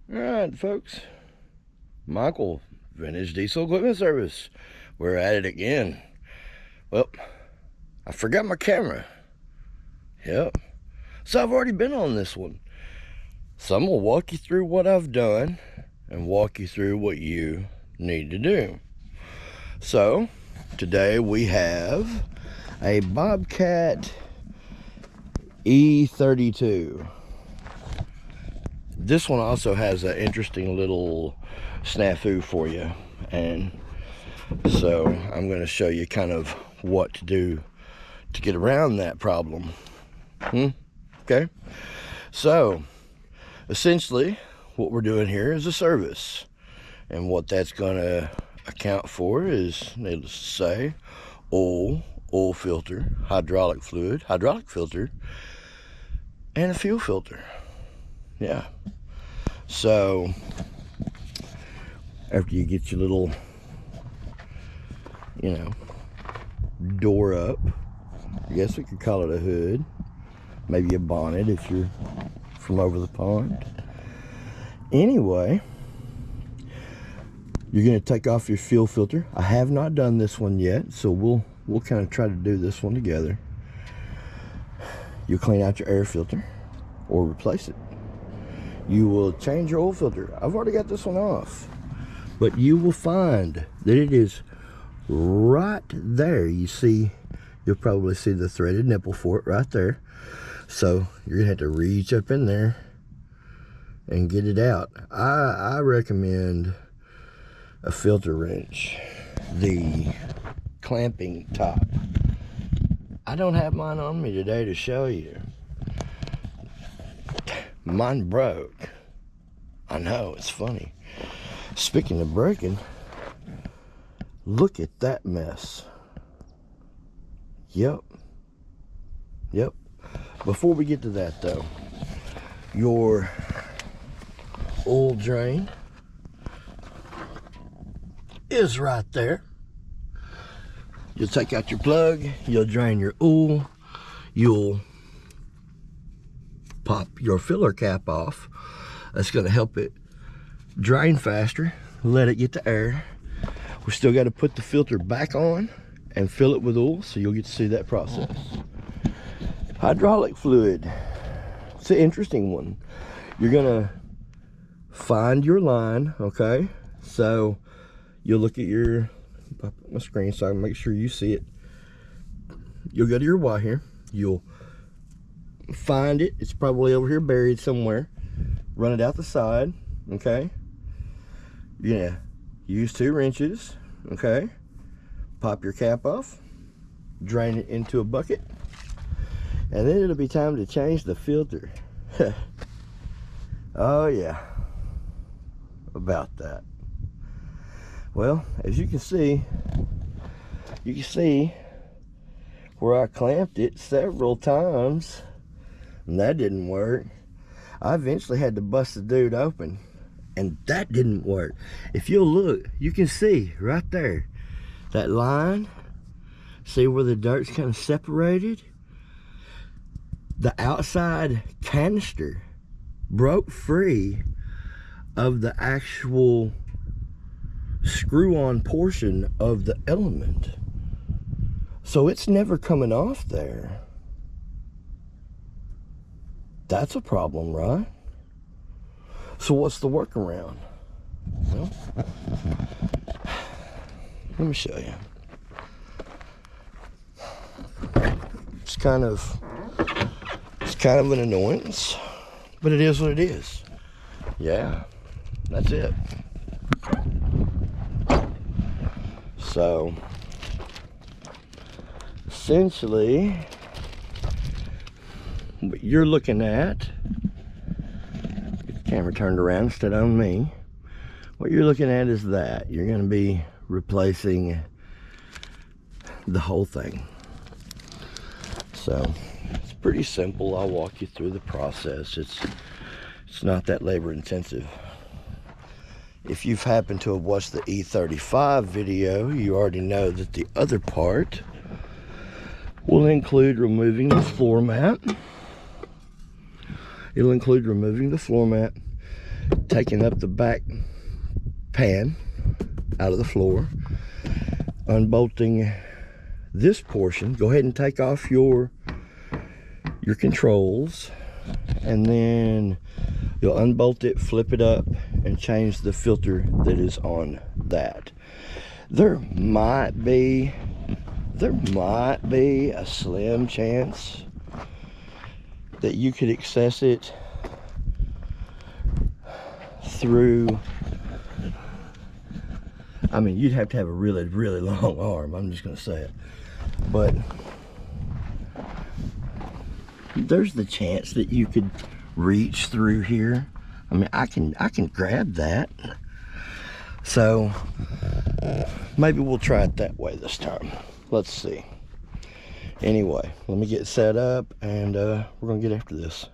Alright, folks. Michael, Vintage Diesel Equipment Service. We're at it again. Well, I forgot my camera. Yep. So I've already been on this one. So I'm going to walk you through what I've done and walk you through what you need to do. So, today we have a Bobcat E32. This one also has an interesting little snafu for you, and so I'm going to show you kind of what to do to get around that problem. Okay, so essentially what we're doing here is a service, and what that's going to account for is, needless to say, oil filter, hydraulic fluid, hydraulic filter, and a fuel filter. Yeah. So after you get your little, door up, I guess we could call it a hood, maybe a bonnet if you're from over the pond. Anyway, you're going to take off your fuel filter. I have not done this one yet, so we'll kind of try to do this one together. You'll clean out your air filter or replace it. You will change your oil filter. I've already got this one off, but you will find that it is right there. You see, you'll probably see the threaded nipple for it right there. So you're gonna have to reach up in there and get it out. I recommend a filter wrench, the clamping top. I don't have mine on me today to show you. Mine broke. I know, it's funny. Speaking of breaking, look at that mess. Yep. Before we get to that though, your oil drain is right there. You'll take out your plug, you'll drain your oil, you'll pop your filler cap off. That's going to help it drain faster, let it get the air. We still got to put the filter back on and fill it with oil, so you'll get to see that process. Hydraulic fluid, it's an interesting one. You're going to find your line, okay? So you'll look at your, pop up my screen so I can make sure you see it. You'll go to your Y here, you'll find it. It's probably over here buried somewhere. Run it out the side, okay? Yeah, use 2 wrenches, okay? Pop your cap off, drain it into a bucket, and then it'll be time to change the filter. Oh yeah, about that. Well, as you can see where I clamped it several times, and that didn't work. I eventually had to bust the dude open, and that didn't work. If you'll look, you can see right there, that line, see where the dirt's kind of separated? The outside canister broke free of the actual screw-on portion of the element. So it's never coming off there. That's a problem, right? So what's the workaround? Well, let me show you. It's kind of an annoyance, but it is what it is. Yeah, that's it. So essentially what you're looking at, get the camera turned around instead on me, what you're looking at is that you're going to be replacing the whole thing. So it's pretty simple. I'll walk you through the process. It's not that labor intensive. If you've happened to have watched the E35 video, you already know that the other part will include removing the floor mat. It'll include removing the floor mat, taking up the back pan out of the floor, unbolting this portion. Go ahead and take off your controls, and then you'll unbolt it, flip it up, and change the filter that is on that. There might be a slim chance that you could access it through, I mean, you'd have to have a really, really long arm, I'm just gonna say it. But there's the chance that you could reach through here. I mean, I can grab that. So maybe we'll try it that way this time. Let's see. Anyway, let me get set up, and we're gonna get after this.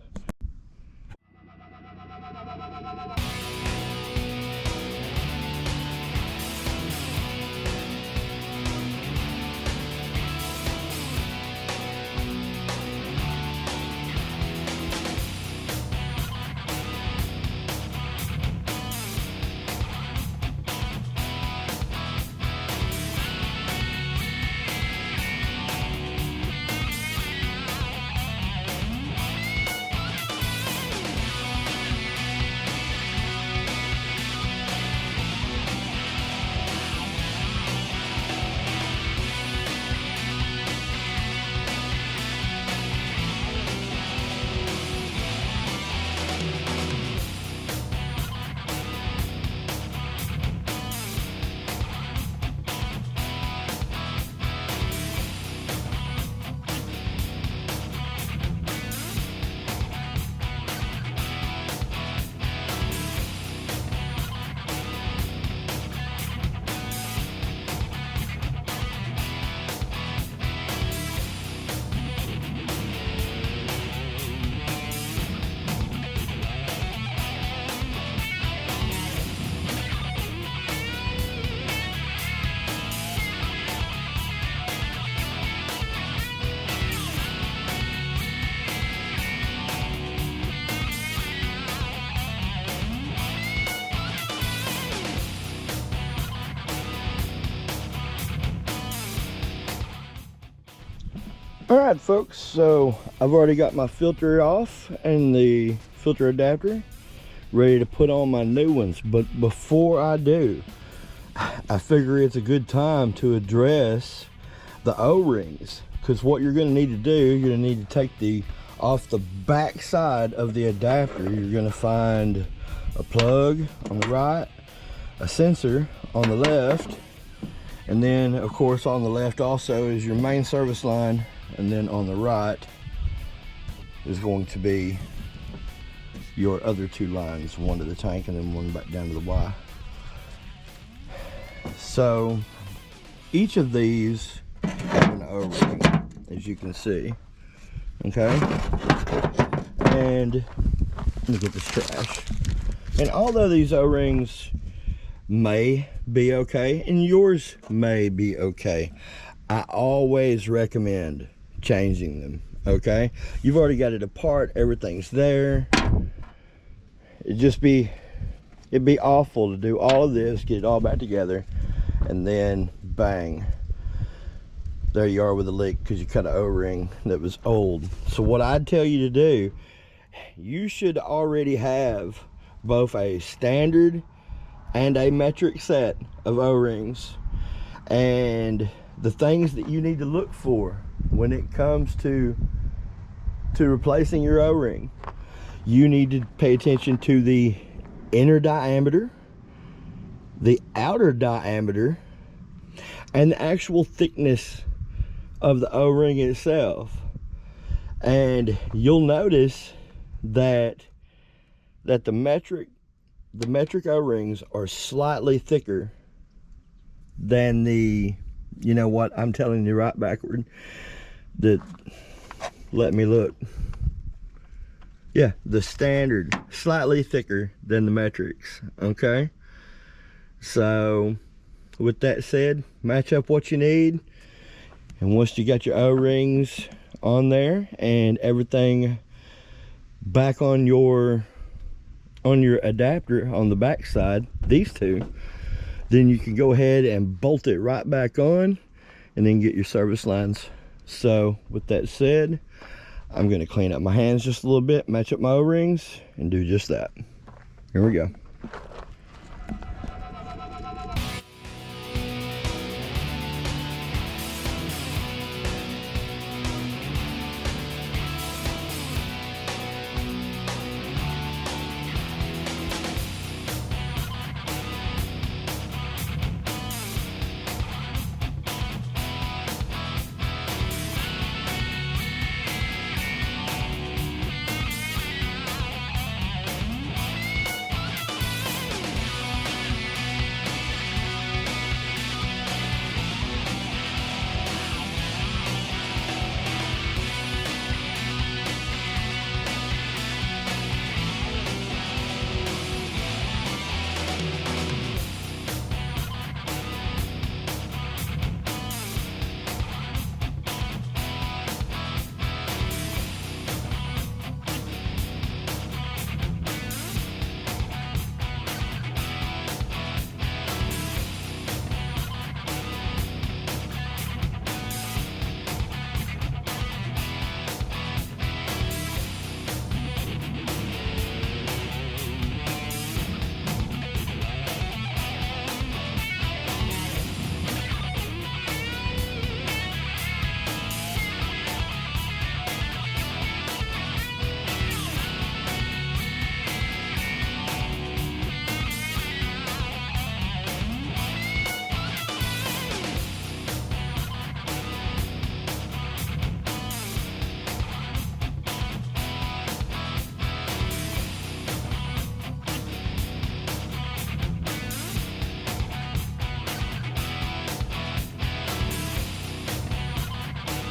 Alright folks, so I've already got my filter off and the filter adapter ready to put on my new ones, but before I do, I figure it's a good time to address the O-rings, because what you're going to need to do, you're going to need to take the off the back side of the adapter. You're going to find a plug on the right, a sensor on the left, and then of course on the left also is your main service line. And then on the right is going to be your other two lines, one to the tank and then one back down to the Y. So each of these have an O-ring, as you can see. Okay, and let me get this trash. And although these O-rings may be okay, and yours may be okay, I always recommend changing them. Okay, you've already got it apart, everything's there. It'd be awful to do all of this, get it all back together, and then bang, there you are with a leak because you cut an O-ring that was old. So what I'd tell you to do, you should already have both a standard and a metric set of O-rings. And the things that you need to look for when it comes to replacing your O-ring, you need to pay attention to the inner diameter, the outer diameter, and the actual thickness of the O-ring itself. And you'll notice that the metric O-rings are slightly thicker than the, you know what, I'm telling you right backward, let me look. Yeah, the standard, slightly thicker than the metrics, okay? So, with that said, match up what you need. And once you got your O-rings on there and everything back on your on your adapter on the back side, these two, then you can go ahead and bolt it right back on and then get your service lines. So with that said, I'm going to clean up my hands just a little bit, match up my O-rings, and do just that. Here we go.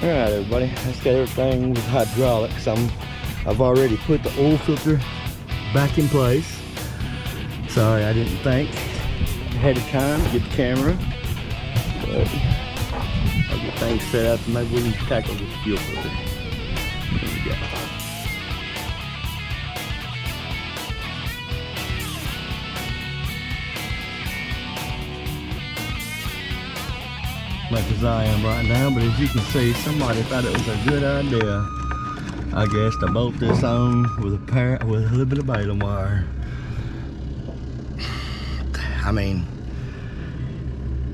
All right, everybody, let's get everything with hydraulics. I've already put the oil filter back in place. Sorry, I didn't think ahead of time to get the camera, but I'll get things set up and maybe we can tackle this fuel filter. Here we go. Much as I am right now, but as you can see, somebody thought it was a good idea, I guess, to bolt this on with a little bit of baling wire. I mean,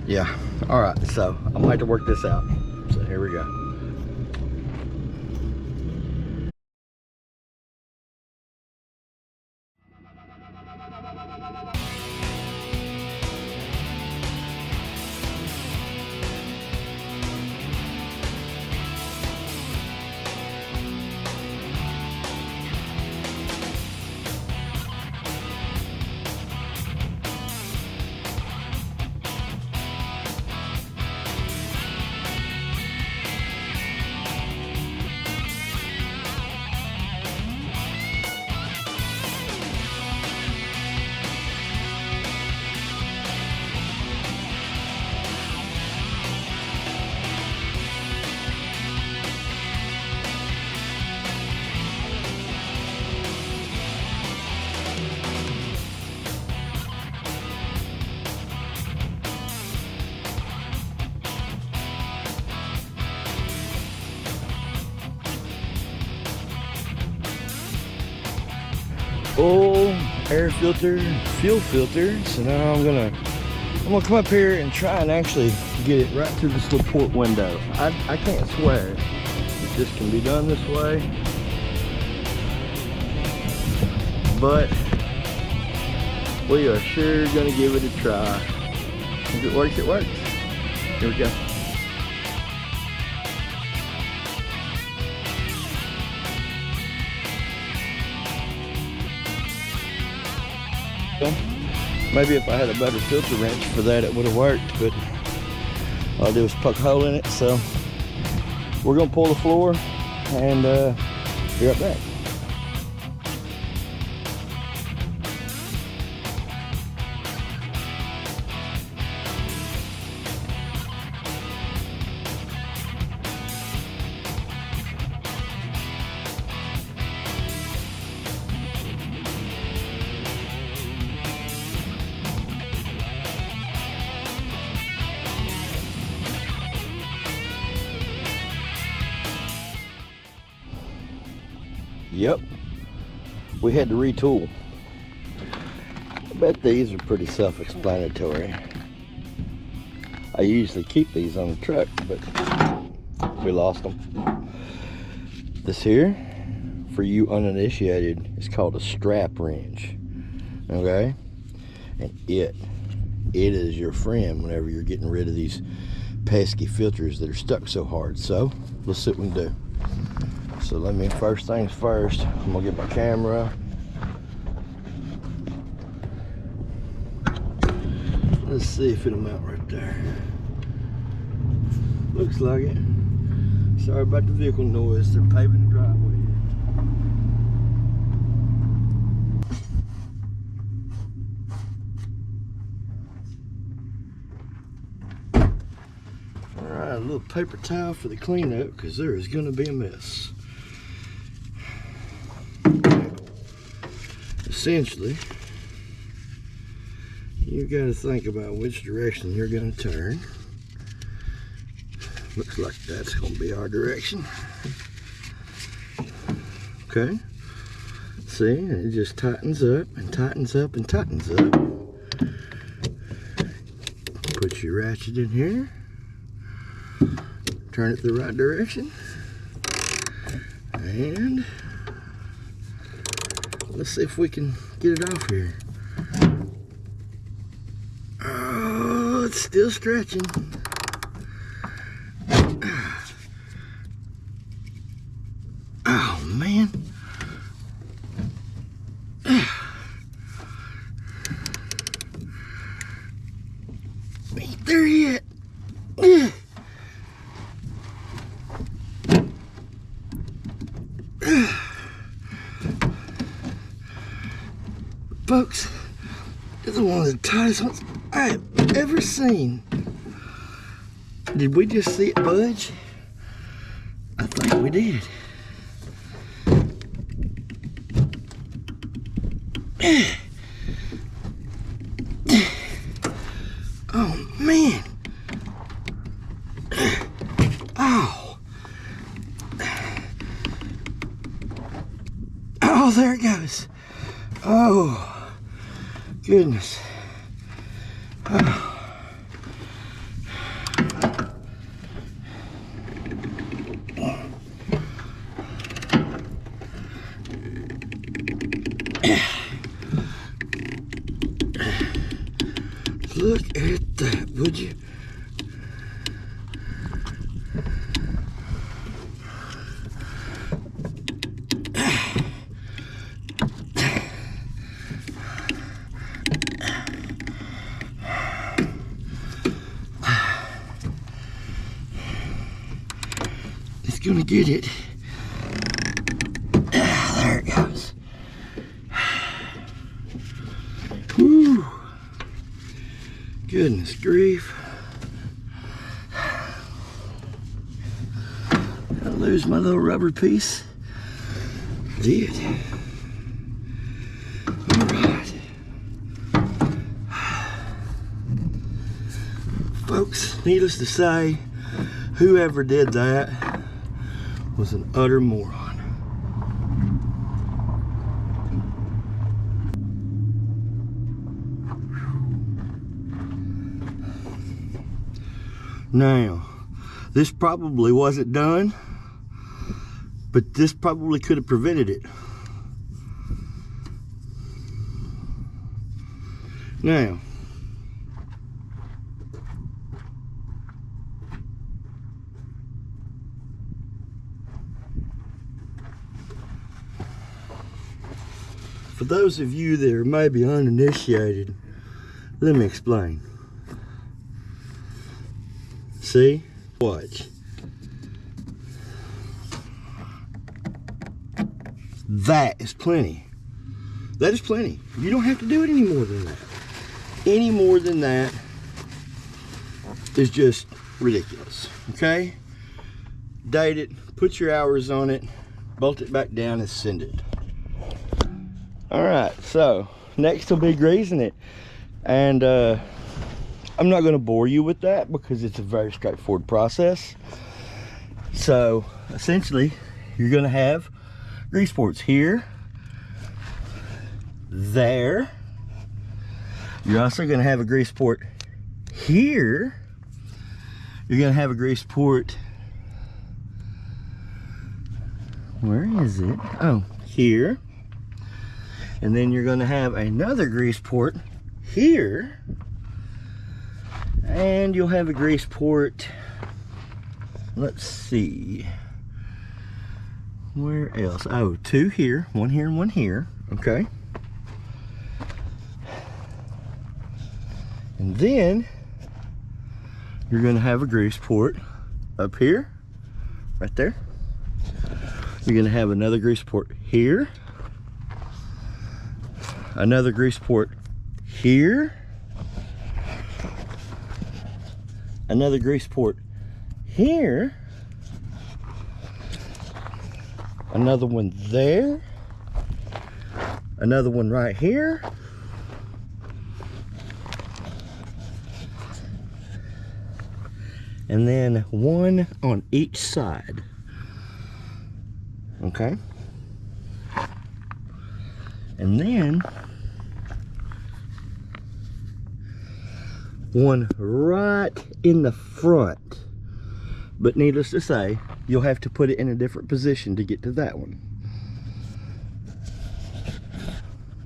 yeah. All right, so I'm gonna have to work this out. So here we go. Oil, air filter, fuel filter. So now I'm gonna come up here and try and actually get it right through this little port window. I can't swear that this can be done this way, but we are sure gonna give it a try. If it works, it works. Here we go. Maybe if I had a better filter wrench for that, it would have worked, but all I did was poke a hole in it. So we're gonna pull the floor and be right back. Yep, we had to retool. I bet these are pretty self-explanatory. I usually keep these on the truck, but we lost them. This here, for you uninitiated, is called a strap wrench. Okay? And it is your friend whenever you're getting rid of these pesky filters that are stuck so hard. So let's see what we can do. So let me, first things first, I'm gonna get my camera. Let's see if it'll mount right there. Looks like it. Sorry about the vehicle noise, they're paving the driveway. Alright, a little paper towel for the cleanup because there is going to be a mess. Essentially, you got to think about which direction you're going to turn. Looks like that's going to be our direction. Okay. See, it just tightens up and tightens up and tightens up. Put your ratchet in here. Turn it the right direction. And let's see if we can get it off here. Oh, it's still stretching. Oh, man. Ain't there yet. Folks, this is one of the tightest ones I have ever seen. Did we just see it budge? I think we did. Oh, man. Oh. Oh, there it goes. Oh. Goodness. Oh. Look at that, would you? It's gonna get it. Ah, there it goes. Whew. Goodness grief. I lose my little rubber piece. Did. All right. Folks, needless to say, whoever did that was an utter moron. Now, this probably wasn't done, but this probably could have prevented it. Now, for those of you that are maybe uninitiated, let me explain. See? Watch. That is plenty. That is plenty. You don't have to do it any more than that. Any more than that is just ridiculous. Okay? Date it, put your hours on it, bolt it back down and send it. Alright, so next will be greasing it. And I'm not going to bore you with that because it's a very straightforward process. So essentially, you're going to have grease ports here, there. You're also going to have a grease port here. You're going to have a grease port, where is it? Oh, here. And then you're going to have another grease port here. And you'll have a grease port, let's see, where else? Oh, two here, one here and one here, okay. And then you're going to have a grease port up here, right there. You're going to have another grease port here, another grease port here, another grease port here, another one there, another one right here, and then one on each side. Okay, and then one right in the front, but needless to say, you'll have to put it in a different position to get to that one.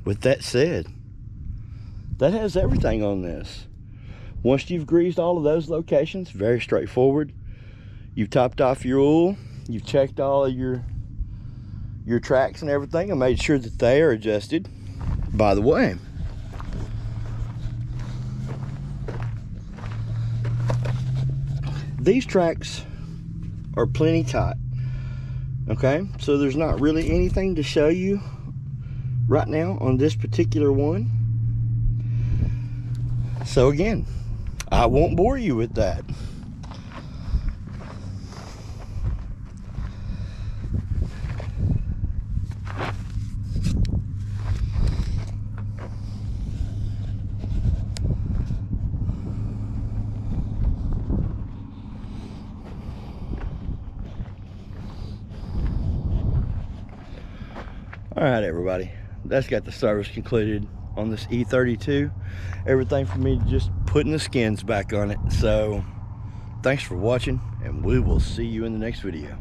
With that said, that has everything on this. Once you've greased all of those locations, very straightforward. You've topped off your oil, you've checked all of your tracks and everything and made sure that they are adjusted. By the way, these tracks are plenty tight, okay? So there's not really anything to show you right now on this particular one. So again, I won't bore you with that. All right, everybody, that's got the service concluded on this E32. Everything for me just putting the skins back on it. So thanks for watching, and we will see you in the next video.